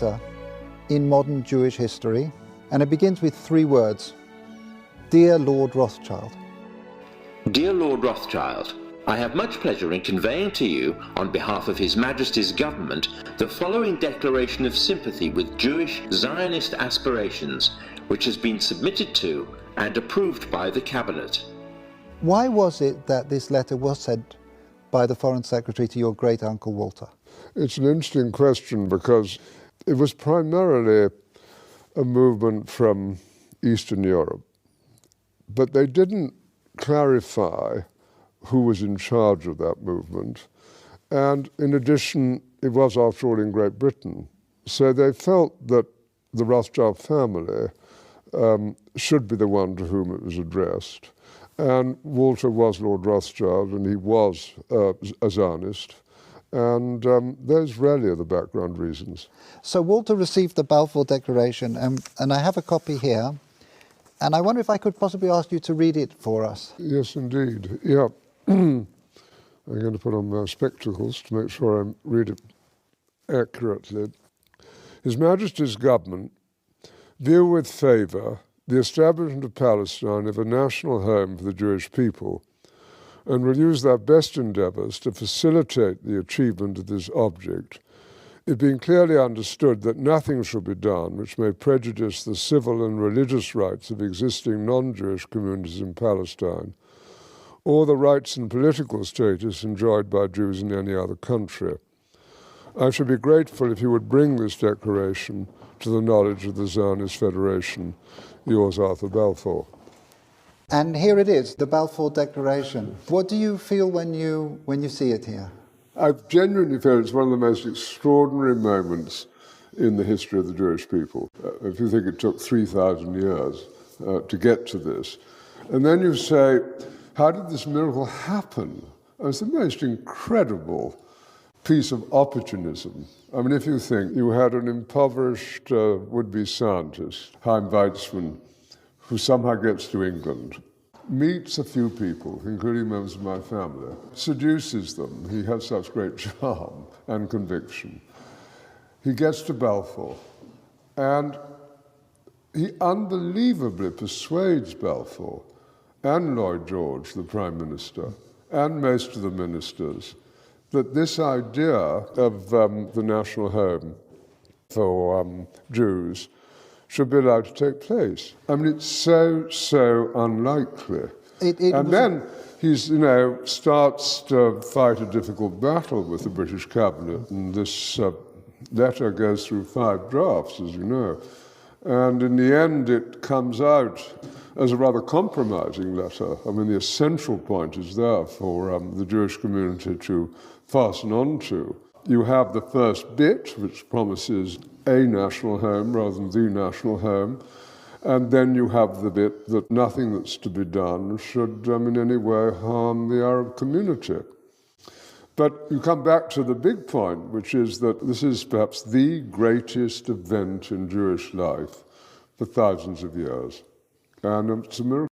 letter in modern Jewish history, and it begins with 3 words: Dear Lord Rothschild. Dear Lord Rothschild, I have much pleasure in conveying to you, on behalf of His Majesty's government, the following declaration of sympathy with Jewish Zionist aspirations, which has been submitted to and approved by the Cabinet. Why was it that this letter was sent by the Foreign Secretary to your great-uncle Walter? It's an interesting question because it was primarily a movement from Eastern Europe, but they didn't clarify who was in charge of that movement. And in addition, it was, after all, in Great Britain. So they felt that the Rothschild family should be the one to whom it was addressed. And Walter was Lord Rothschild, and he was a Zionist. And those really are the background reasons. So Walter received the Balfour Declaration, and I have a copy here. And I wonder if I could possibly ask you to read it for us. Yes, indeed. Yeah. I'm going to put on my spectacles to make sure I read it accurately. His Majesty's government view with favour the establishment of Palestine as a national home for the Jewish people, and will use their best endeavours to facilitate the achievement of this object, it being clearly understood that nothing shall be done which may prejudice the civil and religious rights of existing non-Jewish communities in Palestine, or the rights and political status enjoyed by Jews in any other country. I should be grateful if you would bring this declaration to the knowledge of the Zionist Federation. Yours, Arthur Balfour. And here it is, the Balfour Declaration. What do you feel when you see it here? I genuinely feel it's one of the most extraordinary moments in the history of the Jewish people. If you think it took 3,000 years to get to this, and then you say, how did this miracle happen? It's the most incredible piece of opportunism. I mean, if you think you had an impoverished would-be scientist, Chaim Weizmann, who somehow gets to England, meets a few people, including members of my family, seduces them. He has such great charm and conviction. He gets to Balfour, and he unbelievably persuades Balfour and Lloyd George, the Prime Minister, and most of the ministers, that this idea of the national home for Jews should be allowed to take place. I mean, it's so unlikely. And then he starts to fight a difficult battle with the British cabinet, and this letter goes through 5 drafts, as you know. And in the end, it comes out as a rather compromising letter. I mean, the essential point is there for the Jewish community to fasten on to. You have the first bit, which promises a national home rather than the national home, and then you have the bit that nothing that's to be done should in any way harm the Arab community. But you come back to the big point, which is that this is perhaps the greatest event in Jewish life for thousands of years. And it's a miracle.